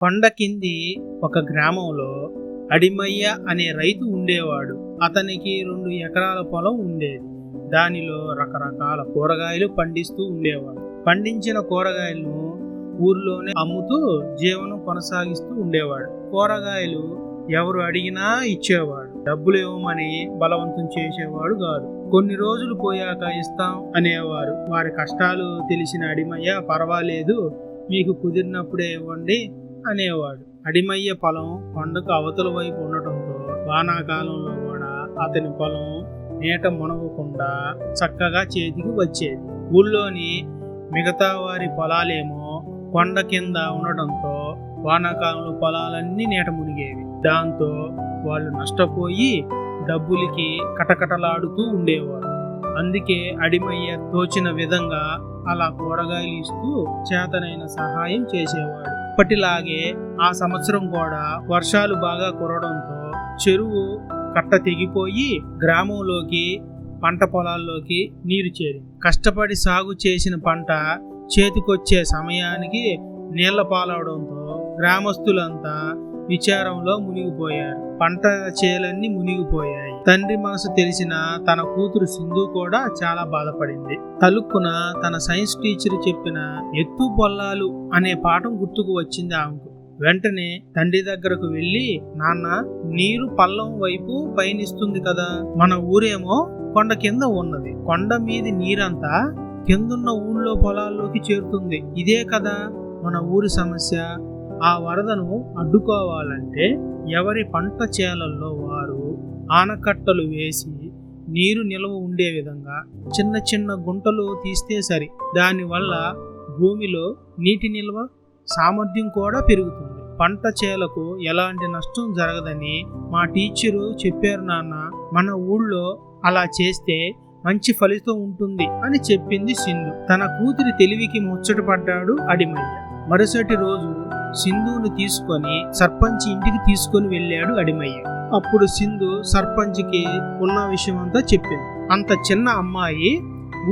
కొండ కింది ఒక గ్రామంలో అడిమయ్య అనే రైతు ఉండేవాడు. అతనికి 2 ఎకరాల పొలం ఉండేది. దానిలో రకరకాల కూరగాయలు పండిస్తూ ఉండేవాడు. పండించిన కూరగాయలను ఊర్లోనే అమ్ముతూ జీవనం కొనసాగిస్తూ ఉండేవాడు. కూరగాయలు ఎవరు అడిగినా ఇచ్చేవాడు. డబ్బులు ఇవ్వమని బలవంతం చేసేవాడు కాదు. కొన్ని రోజులు పోయాక ఇస్తాం అనేవారు. వారి కష్టాలు తెలిసిన అడిమయ్య పర్వాలేదు, మీకు కుదిరినప్పుడే ఇవ్వండి అనేవాడు. అడిమయ్య పొలం కొండకు అవతల వైపు ఉండటంతో వానాకాలంలో కూడా అతని పొలం నీట మునగకుండా చక్కగా చేతికి వచ్చేది. ఊళ్ళోని మిగతా వారి పొలాలేమో కొండ కింద ఉండటంతో వానాకాలంలో పొలాలన్నీ నీట మునిగేవి. దాంతో వాళ్ళు నష్టపోయి డబ్బులకి కటకటలాడుతూ ఉండేవారు. అందుకే అడిమయ్య తోచిన విధంగా అలా కూరగాయలు ఇస్తూ చేతనైన సహాయం చేసేవాడు. ఇప్పటిలాగే ఆ సంవత్సరం కూడా వర్షాలు బాగా కురవడంతో చెరువు కట్ట తెగిపోయి గ్రామంలోకి పంట పొలాల్లోకి నీరు చేరి కష్టపడి సాగు చేసిన పంట చేతికొచ్చే సమయానికి నీళ్ల పాలవడంతో గ్రామస్తులంతా విచారంలో మునిగిపోయారు. పంట చేలన్నీ మునిగిపోయాయి. తండ్రి మనసు తెలిసిన తన కూతురు సింధు కూడా చాలా బాధపడింది. తలుక్కున తన సైన్స్ టీచర్ చెప్పిన ఎత్తు పొల్లాలు అనే పాఠం గుర్తుకు వచ్చింది ఆమెకు. వెంటనే తండ్రి దగ్గరకు వెళ్లి, నాన్న, నీరు పల్లం వైపు పయనిస్తుంది కదా, మన ఊరేమో కొండ కింద ఉన్నది. కొండ మీది నీరంతా కిందున్న ఊళ్ళో పొలాల్లోకి చేరుతుంది. ఇదే కదా మన ఊరి సమస్య. ఆ వరదను అడ్డుకోవాలంటే ఎవరి పంట చేలల్లో వారు ఆనకట్టలు వేసి నీరు నిల్వ ఉండే విధంగా చిన్న చిన్న గుంటలు తీస్తే సరి. దానివల్ల భూమిలో నీటి నిల్వ సామర్థ్యం కూడా పెరుగుతుంది. పంట చేలకు ఎలాంటి నష్టం జరగదని మా టీచరు చెప్పారు నాన్న. మన ఊళ్ళో అలా చేస్తే మంచి ఫలితం ఉంటుంది అని చెప్పింది సింధు. తన కూతురి తెలివికి ముచ్చటపడ్డాడు అడిమయ్య. మరుసటి రోజు సింధును తీసుకొని సర్పంచ్ ఇంటికి తీసుకొని వెళ్ళాడు అడిమయ్య. అప్పుడు సింధు సర్పంచ్కి ఉన్న విషయం అంతా చెప్పింది. అంత చిన్న అమ్మాయి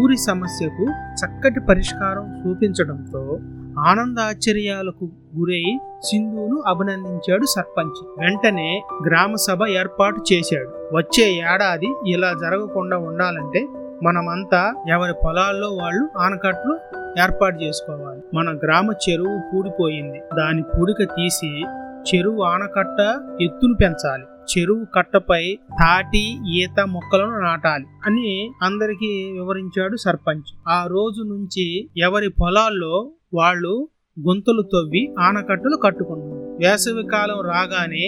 ఊరి సమస్యకు చక్కటి పరిష్కారం చూపించడంతో ఆనందాశ్చర్యాలకు గురై సింధును అభినందించాడు సర్పంచ్. వెంటనే గ్రామ సభ ఏర్పాటు చేశాడు. వచ్చే ఏడాది ఇలా జరగకుండా ఉండాలంటే మనమంతా ఎవరి పొలాల్లో వాళ్ళు ఆనకట్లు ఏర్పాటు చేసుకోవాలి. మన గ్రామ చెరువు పూడిపోయింది. దాని పూడిక తీసి చెరువు ఆనకట్ట ఎత్తును పెంచాలి. చెరువు కట్టపై తాటి ఈత మొక్కలను నాటాలి అని అందరికీ వివరించాడు సర్పంచ్. ఆ రోజు నుంచి ఎవరి పొలాల్లో వాళ్ళు గుంతలు తవ్వి ఆనకట్టలు కట్టుకున్నారు. వేసవి కాలం రాగానే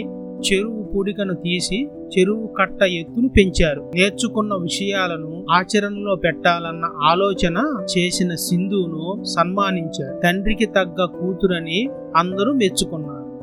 చెరువు పూడికను తీసి చెరువు కట్ట ఎత్తును పెంచారు. నేర్చుకున్న విషయాలను ఆచరణలో పెట్టాలన్న ఆలోచన చేసిన సింధును సన్మానించారు. తండ్రికి తగ్గ కూతురని అందరూ మెచ్చుకున్నారు.